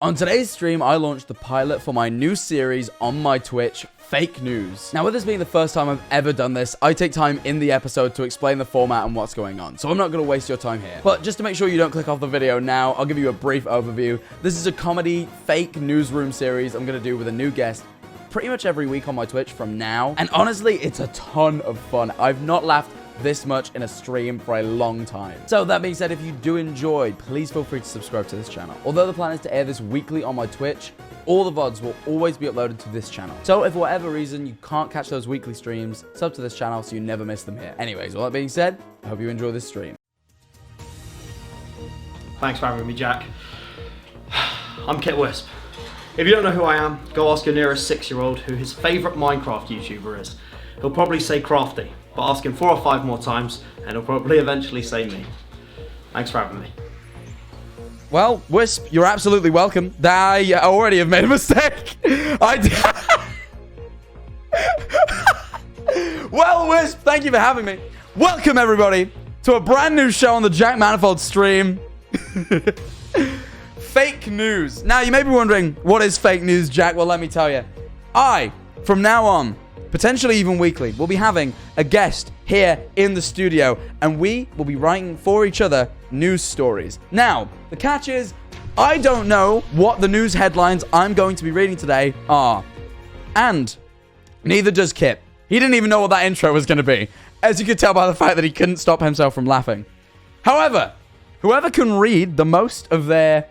On today's stream, I launched the pilot for my new series on my Twitch, Fake News. Now, with this being the first time I've ever done this, I take time in the episode to explain the format and what's going on. So I'm not going to waste your time here. But just to make sure you don't click off the video now, I'll give you a brief overview. This is a comedy fake newsroom series I'm going to do with a new guest pretty much every week on my Twitch from now. And honestly, it's a ton of fun. I've not laughed this much in a stream for a long time. So that being said, if you do enjoy, please feel free to subscribe to this channel. Although the plan is to air this weekly on my Twitch, all the VODs will always be uploaded to this channel. So if for whatever reason you can't catch those weekly streams, sub to this channel so you never miss them here. Anyways, all that being said, I hope you enjoy this stream. Thanks for having me, Jack. I'm Kit Wisp. If you don't know who I am, go ask your nearest 6-year-old who his favourite Minecraft YouTuber is. He'll probably say Crafty, but ask him 4 or 5 more times and he'll probably eventually say me. Thanks for having me. Well, Wisp, you're absolutely welcome. I already have made a mistake. Well, Wisp, thank you for having me. Welcome, everybody, to a brand new show on the Jack Manifold stream. Fake news. Now, you may be wondering, what is fake news, Jack? Well, let me tell you. From now on, potentially even weekly, we'll be having a guest here in the studio, and we will be writing for each other news stories. Now, the catch is, I don't know what the news headlines I'm going to be reading today are. And neither does Kip. He didn't even know what that intro was going to be, as you could tell by the fact that he couldn't stop himself from laughing. However, whoever can read the most of their,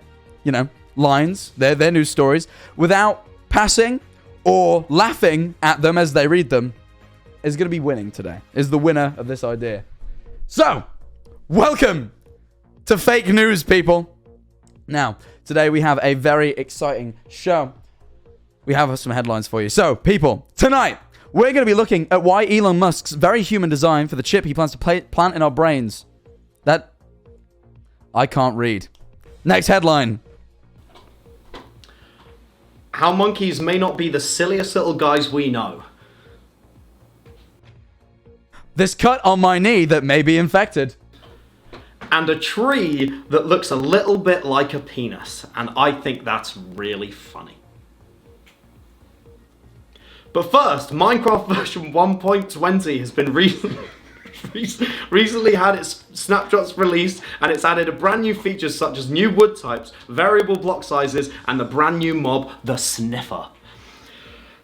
lines, their news stories, without passing or laughing at them as they read them, is going to be winning today, is the winner of this idea. So, welcome to Fake News, people. Now, today we have a very exciting show. We have some headlines for you. So, people, tonight, we're going to be looking at why Elon Musk's very human design for the chip he plans to plant in our brains. That I can't read. Next headline. How monkeys may not be the silliest little guys we know. This cut on my knee that may be infected. And a tree that looks a little bit like a penis. And I think that's really funny. But first, Minecraft version 1.20 has been recently had its snapshots released, and it's added a brand new features such as new wood types, variable block sizes, and the brand new mob, the Sniffer.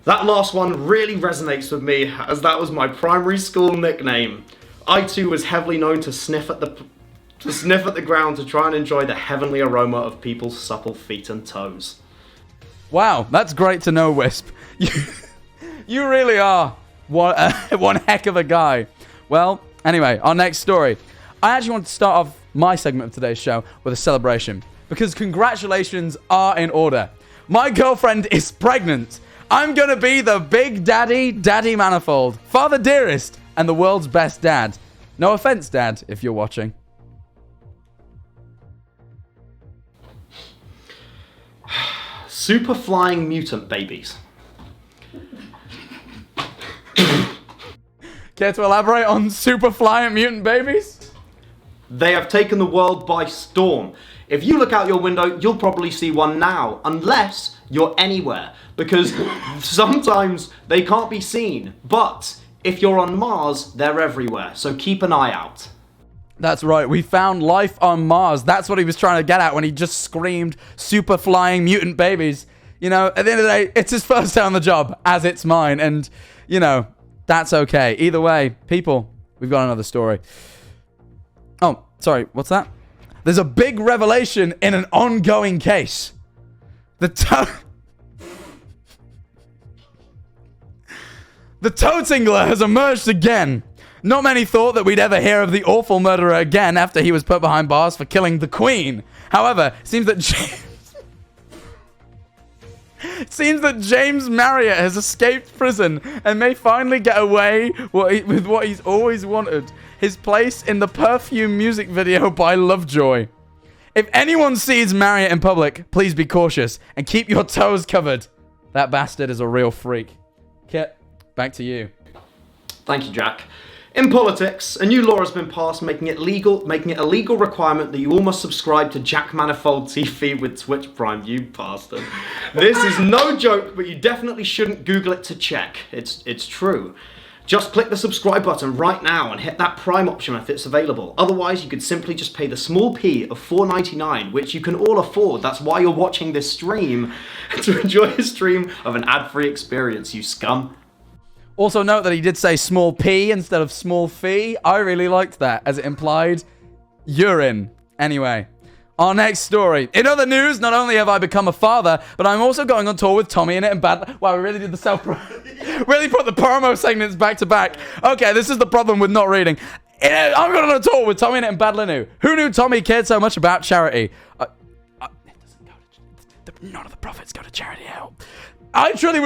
That last one really resonates with me, as that was my primary school nickname. I too was heavily known to sniff at the ground to try and enjoy the heavenly aroma of people's supple feet and toes. Wow, that's great to know, Wisp. You really are one heck of a guy. Well, anyway, our next story. I actually want to start off my segment of today's show with a celebration, because congratulations are in order. My girlfriend is pregnant. I'm going to be the big daddy Manifold, father dearest, and the world's best dad. No offense, Dad, if you're watching. Super flying mutant babies. Care to elaborate on super flying mutant babies? They have taken the world by storm. If you look out your window, you'll probably see one now, unless you're anywhere, because sometimes they can't be seen. But if you're on Mars, they're everywhere, so keep an eye out. That's right, we found life on Mars. That's what he was trying to get at when he just screamed super flying mutant babies. At the end of the day, it's his first day on the job, as it's mine, and, that's okay. Either way, people, we've got another story. Oh, sorry, what's that? There's a big revelation in an ongoing case. The Totingler has emerged again. Not many thought that we'd ever hear of the awful murderer again after he was put behind bars for killing the Queen. However, it seems that James Marriott has escaped prison and may finally get away with what he's always wanted. His place in the Perfume music video by Lovejoy. If anyone sees Marriott in public, please be cautious and keep your toes covered. That bastard is a real freak. Kit, back to you. Thank you, Jack. In politics, a new law has been passed making it a legal requirement that you all must subscribe to Jack Manifold TV with Twitch Prime, you bastard. This is no joke, but you definitely shouldn't Google it to check. It's true. Just click the subscribe button right now and hit that Prime option if it's available. Otherwise, you could simply just pay the small p of $4.99, which you can all afford. That's why you're watching this stream, to enjoy a stream of an ad-free experience, you scum. Also note that he did say small p instead of small fee. I really liked that, as it implied urine. Anyway, our next story. In other news, not only have I become a father, but I'm also going on tour with Tommy in it and Bad. Wow, we really did the really put the promo segments back to back. Okay, this is the problem with not reading. I'm going on a tour with Tommy in it and Bad Linu. Who knew Tommy cared so much about charity? It doesn't go to... None of the profits go to charity help. I truly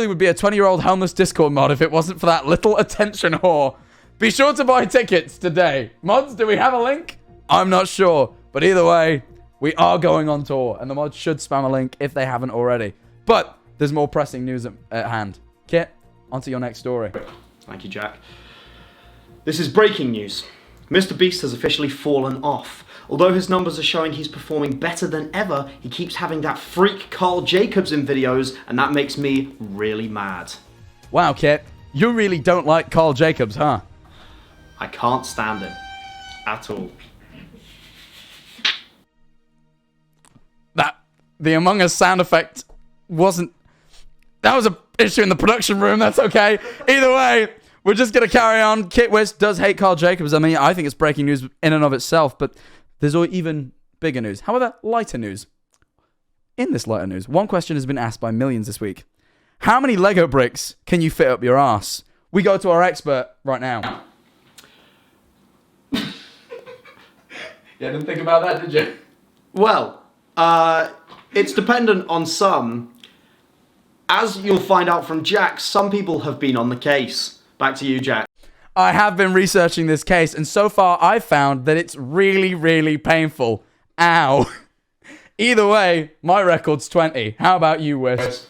would be a 20-year-old homeless Discord mod if it wasn't for that little attention whore. Be sure to buy tickets today. Mods, do we have a link? I'm not sure. But either way, we are going on tour. And the mods should spam a link if they haven't already. But there's more pressing news at hand. Kit, on to your next story. Thank you, Jack. This is breaking news. Mr. Beast has officially fallen off. Although his numbers are showing he's performing better than ever, he keeps having that freak Carl Jacobs in videos, and that makes me really mad. Wow, Kit. You really don't like Carl Jacobs, huh? I can't stand him. At all. The Among Us sound effect wasn't... That was an issue in the production room. That's okay. Either way, we're just going to carry on. Kit Wist does hate Carl Jacobs. I mean, I think it's breaking news in and of itself, but there's even bigger news. However, lighter news. In this lighter news, one question has been asked by millions this week. How many Lego bricks can you fit up your ass? We go to our expert right now. You didn't think about that, did you? Well, it's dependent on some. As you'll find out from Jack, some people have been on the case. Back to you, Jack. I have been researching this case, and so far I've found that it's really, really painful. Ow. Either way, my record's 20. How about you, Wisp?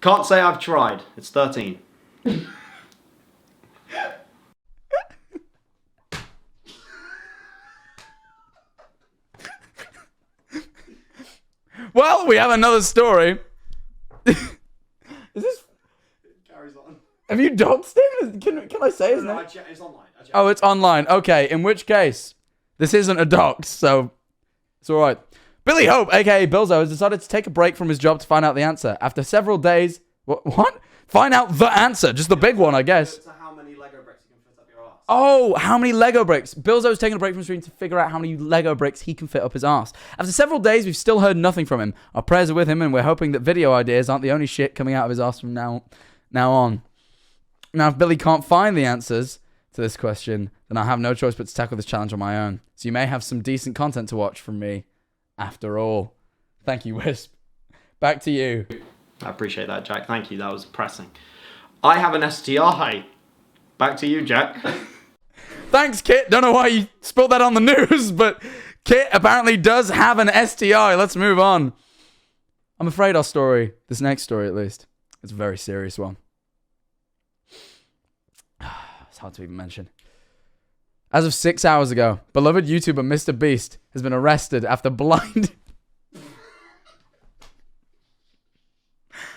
Can't say I've tried. It's 13. Well, we have another story. Is this... It carries on. Have you doxed him? Can I say his name? It's online. Oh, it's online. Okay, in which case, this isn't a dox, so it's all right. Billy Hope, a.k.a. Bilzo, has decided to take a break from his job to find out the answer. After several days... What? Find out the answer. Just the big one, I guess. How many Lego bricks you can fit up your ass? Oh, how many Lego bricks? Bilzo's taking a break from stream to figure out how many Lego bricks he can fit up his ass. After several days, we've still heard nothing from him. Our prayers are with him, and we're hoping that video ideas aren't the only shit coming out of his ass from now on. Now, if Billy can't find the answers to this question, then I have no choice but to tackle this challenge on my own. So you may have some decent content to watch from me, after all. Thank you, Wisp. Back to you. I appreciate that, Jack. Thank you. That was pressing. I have an STI. Back to you, Jack. Thanks, Kit. Don't know why you spilled that on the news, but Kit apparently does have an STI. Let's move on. I'm afraid our story, this next story at least, is a very serious one. It's hard to even mention. As of 6 hours ago, beloved YouTuber Mr. Beast has been arrested after blinding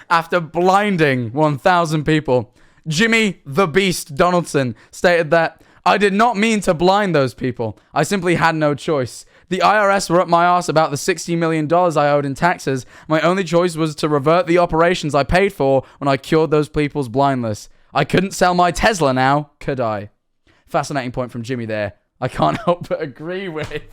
1,000 people. Jimmy the Beast Donaldson stated that, I did not mean to blind those people. I simply had no choice. The IRS were up my ass about the $60 million I owed in taxes. My only choice was to revert the operations I paid for when I cured those people's blindness. I couldn't sell my Tesla now, could I? Fascinating point from Jimmy there. I can't help but agree with.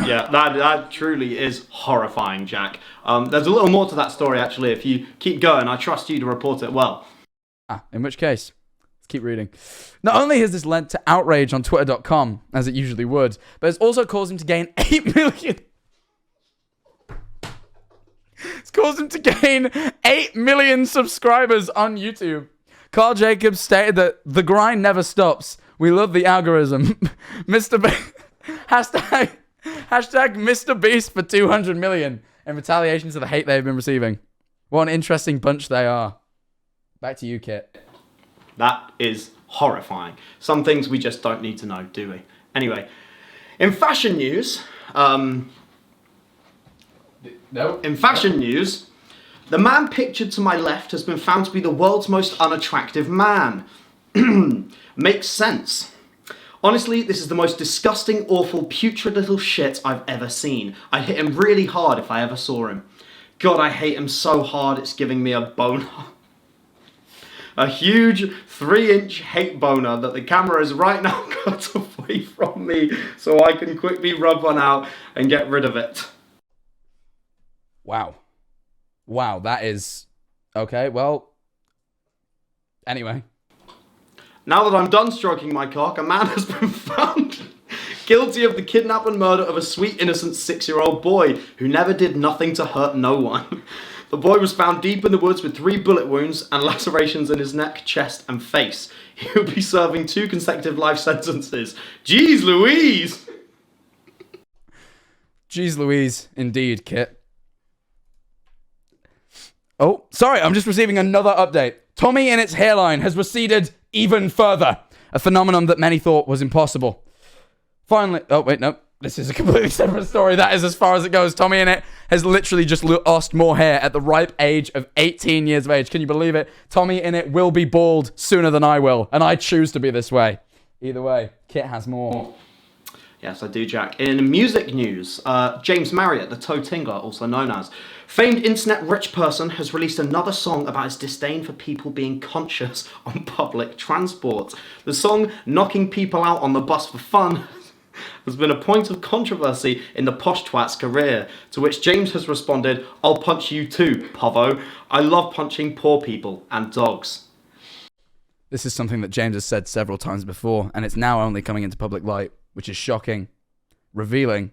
Yeah, that truly is horrifying, Jack. There's a little more to that story, actually. If you keep going, I trust you to report it well. In which case, let's keep reading. Not only has this led to outrage on Twitter.com, as it usually would, but it's also caused him to gain 8 million... It's caused him to gain 8 million subscribers on YouTube. Carl Jacobs stated that the grind never stops. We love the algorithm. Hashtag Mr. Beast for 200 million in retaliation to the hate they've been receiving. What an interesting bunch they are. Back to you, Kit. That is horrifying. Some things we just don't need to know, do we? Anyway, in fashion news, the man pictured to my left has been found to be the world's most unattractive man. Makes sense. Honestly, this is the most disgusting, awful, putrid little shit I've ever seen. I'd hit him really hard if I ever saw him. God, I hate him so hard it's giving me a boner. A huge 3-inch hate boner that the camera is right now cut away from me so I can quickly rub one out and get rid of it. Wow. Wow, that is... Okay, well... Anyway. Now that I'm done stroking my cock, a man has been found guilty of the kidnap and murder of a sweet, innocent 6-year-old boy who never did nothing to hurt no one. The boy was found deep in the woods with 3 bullet wounds and lacerations in his neck, chest, and face. He will be serving 2 consecutive life sentences. Jeez Louise! Jeez Louise, indeed, Kit. Oh, sorry, I'm just receiving another update. Tommy in its hairline has receded even further. A phenomenon that many thought was impossible. Finally, oh wait, no. This is a completely separate story. That is as far as it goes. Tommy in it has literally just lost more hair at the ripe age of 18 years of age. Can you believe it? Tommy in it will be bald sooner than I will. And I choose to be this way. Either way, Kit has more. Yes, I do, Jack. In music news, James Marriott, the Toe Tingler, also known as, famed internet rich person, has released another song about his disdain for people being conscious on public transport. The song, Knocking People Out on the Bus for Fun, has been a point of controversy in the posh twat's career, to which James has responded, I'll punch you too, Povo. I love punching poor people and dogs. This is something that James has said several times before, and it's now only coming into public light, which is shocking, revealing,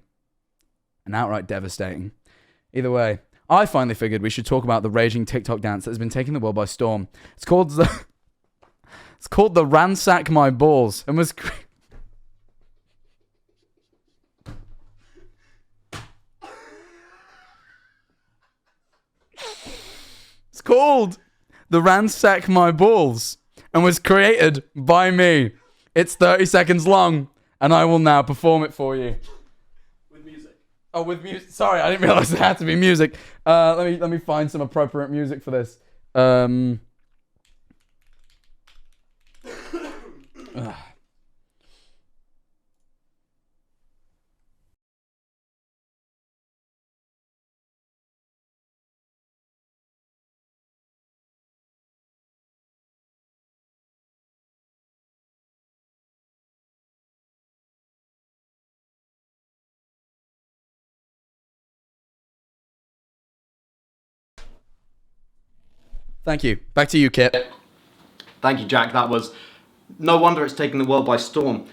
and outright devastating. Either way, I finally figured we should talk about the raging TikTok dance that has been taking the world by storm. It's called the Ransack My Balls, and was... It's called the Ransack My Balls and was created by me. It's 30 seconds long and I will now perform it for you. With music. Oh, with music. Sorry, I didn't realize there had to be music. Let me find some appropriate music for this. Thank you. Back to you, Kit. Thank you, Jack. That was... No wonder it's taking the world by storm.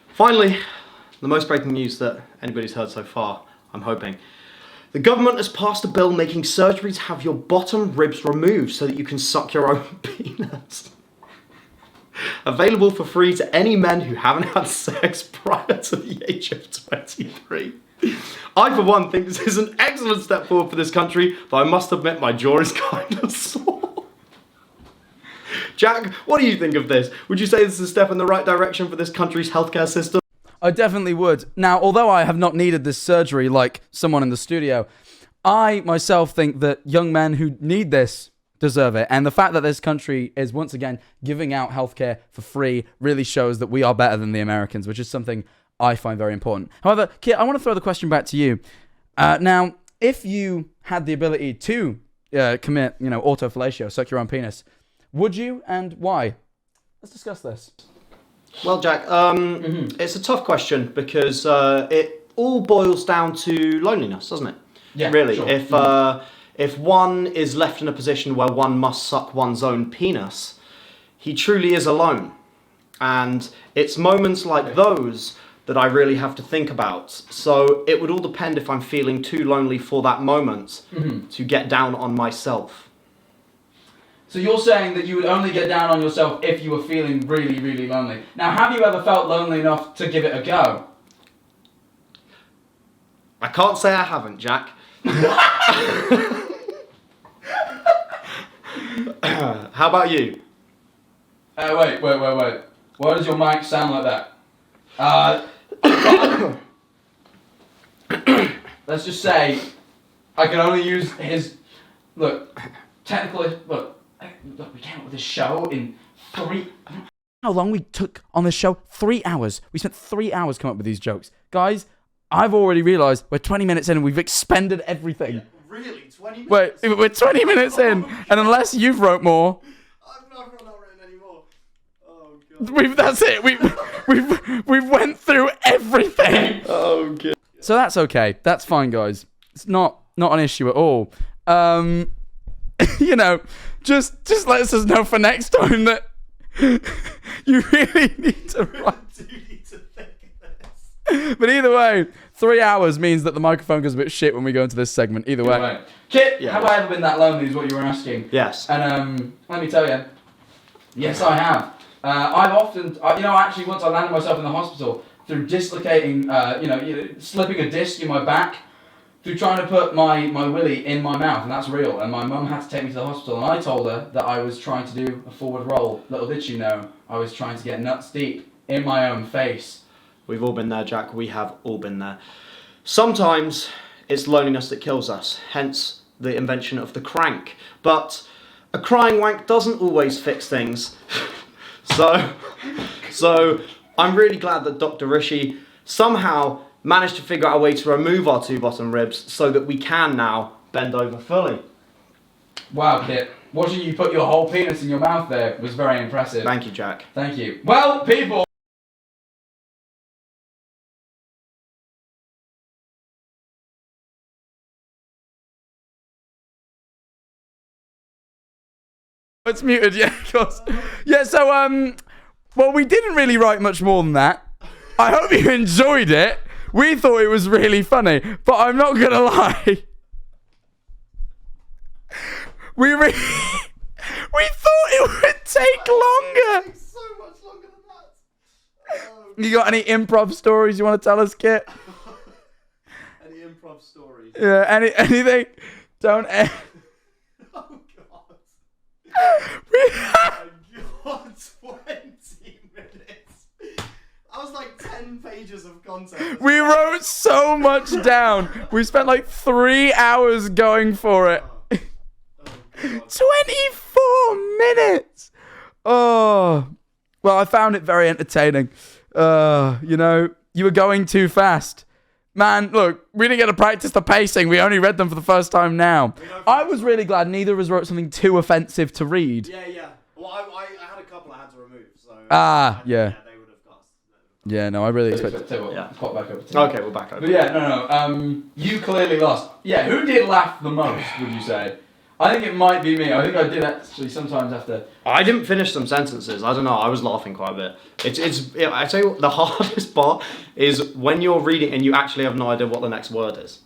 Finally, the most breaking news that anybody's heard so far, I'm hoping. The government has passed a bill making surgery to have your bottom ribs removed so that you can suck your own penis. Available for free to any men who haven't had sex prior to the age of 23. I, for one, think this is an excellent step forward for this country, though I must admit my jaw is kind of sore. Jack, what do you think of this? Would you say this is a step in the right direction for this country's healthcare system? I definitely would. Now, although I have not needed this surgery like someone in the studio, I myself think that young men who need this deserve it. And the fact that this country is once again giving out healthcare for free really shows that we are better than the Americans, which is something I find very important. However, Kit, I want to throw the question back to you. Now, if you had the ability to commit, autofellatio, suck your own penis, would you, and why? Let's discuss this. Well, Jack, it's a tough question because it all boils down to loneliness, doesn't it? Yeah, really. Sure. If one is left in a position where one must suck one's own penis, he truly is alone. And it's moments like those that I really have to think about. So it would all depend if I'm feeling too lonely for that moment to get down on myself. So you're saying that you would only get down on yourself if you were feeling really, really lonely. Now, have you ever felt lonely enough to give it a go? I can't say I haven't, Jack. How about you? Wait. Why does your mic sound like that? Let's just say I can only use his. Look, technically, look, we came up with this show in 3. How long we took on this show? 3 hours. We spent 3 hours coming up with these jokes. Guys, I've already realised we're 20 minutes in and we've expended everything. Yeah, really? 20 minutes? Wait, we're 20 minutes in, and unless you've wrote more... I've not written any more. Oh, God. That's it. We've went through everything. Oh, God. So that's okay. That's fine, guys. It's not an issue at all. You know, just let us know for next time that you really need to write. I do need to think of this. But either way, 3 hours means that the microphone goes a bit shit when we go into this segment. Either way. Kit, have I ever been that lonely is what you were asking. Yes. And let me tell you, yes, I have. I've often, actually once I landed myself in the hospital through dislocating, slipping a disc in my back, through trying to put my willy in my mouth, and that's real. And my mum had to take me to the hospital, and I told her that I was trying to do a forward roll. Little did she know, I was trying to get nuts deep in my own face. We've all been there, Jack. We have all been there. Sometimes it's loneliness that kills us, hence the invention of the crank. But a crying wank doesn't always fix things. So I'm really glad that Dr. Rishi somehow managed to figure out a way to remove our 2 bottom ribs so that we can now bend over fully. Wow, Kit. Watching you put your whole penis in your mouth there was very impressive. Thank you, Jack. Thank you. Well, people... It's muted, yeah, of course. Yeah, so, well, we didn't really write much more than that. I hope you enjoyed it. We thought it was really funny, but I'm not gonna lie. We thought it would take longer. It's so much longer than that. You got any improv stories you want to tell us, Kit? Any improv stories? Yeah, anything? Don't. Oh, God. Oh my God, 20 minutes. That was like 10 pages of content. We wrote so much down. We spent like 3 hours going for it. Oh, 24 minutes. Oh, well, I found it very entertaining. You were going too fast. Man, look, we didn't get to practice the pacing. We only read them for the first time now. I was really glad neither of us wrote something too offensive to read. Yeah. Well, I had a couple I had to remove, so... Yeah. They would have got... Yeah, no, I really expected to. Yeah. Pop back over. Okay, we're back over. But yeah, no. You clearly lost. Yeah, who did laugh the most, would you say? I think it might be me. I think I did actually sometimes after... I didn't finish some sentences. I don't know. I was laughing quite a bit. I tell you what, the hardest part is when you're reading and you actually have no idea what the next word is.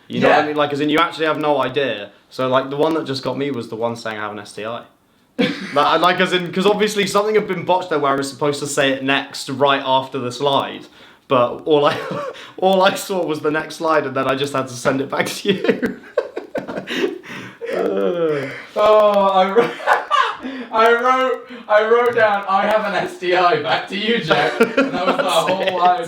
You know what I mean? Like, as in you actually have no idea. So, like, the one that just got me was the one saying I have an STI. Like, as in, because obviously something had been botched there where I was supposed to say it next right after the slide. But all I saw was the next slide, and then I just had to send it back to you. I wrote down, I have an STI, back to you, Jack. And that was the whole line.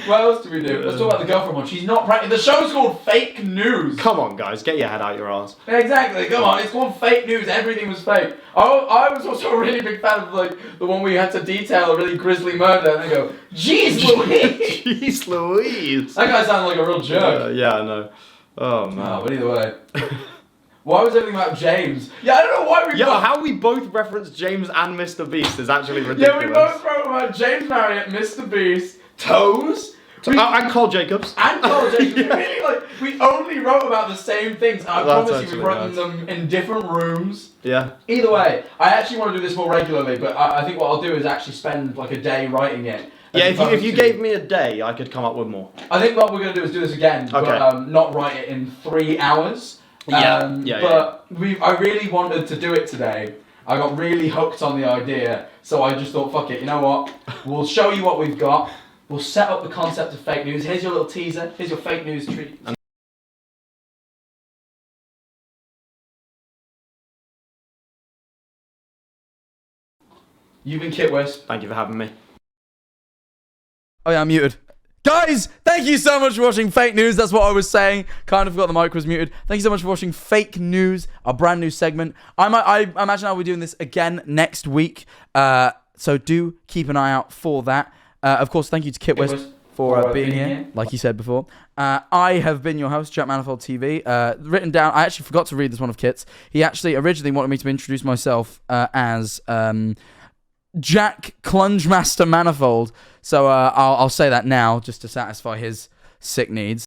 What else do we do? Let's talk about the girlfriend one. She's not practicing. The show's called Fake News. Come on, guys, get your head out your arse. Exactly, come on. It's called Fake News. Everything was fake. I was also a really big fan of, like, the one where you had to detail a really grisly murder and they go, Jeez Louise! Jeez Louise! That guy sounded like a real jerk. Yeah, I know. Oh, man. Oh, but either way. Why was everything about James? Yeah, I don't know why we how we both referenced James and Mr. Beast is actually ridiculous. Yeah, we both wrote about James Marriott, Mr. Beast, Toes, and Carl Jacobs. And Carl Jacobs. Yeah. Really, we only wrote about the same things. I promise you, we've written them in different rooms. Yeah. Either way, I actually want to do this more regularly, but I think what I'll do is actually spend like a day writing it. Yeah, if you gave me a day, I could come up with more. I think what we're going to do is do this again, but not write it in 3 hours. But I really wanted to do it today. I got really hooked on the idea, so I just thought, fuck it, you know what? We'll show you what we've got. We'll set up the concept of fake news. Here's your little teaser. Here's your fake news treat. You've been Kit Wisp. Thank you for having me. Oh yeah, I'm muted. Guys, thank you so much for watching Fake News. That's what I was saying. Kind of forgot the mic was muted. Thank you so much for watching Fake News, our brand new segment. I imagine I'll be doing this again next week. So do keep an eye out for that. Of course, thank you to Kit Wisp for being here, like you said before. I have been your host, jackmanifoldTV. Written down, I actually forgot to read this one of Kit's. He actually originally wanted me to introduce myself as Jack Clungemaster Manifold. So I'll say that now just to satisfy his sick needs.